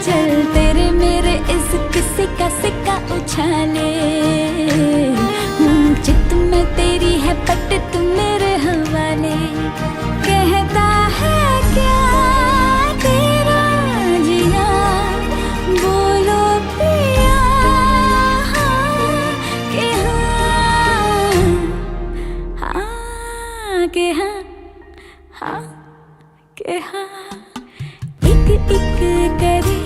चल तेरे मेरे इस किस्से का सिक्का उछाले। चित में तेरी है पट तू मेरे हवाले। कहता है क्या तेरा जिया, बोलो पिया कि हाँ कि हाँ, हाँ कि हाँ। एक एक करे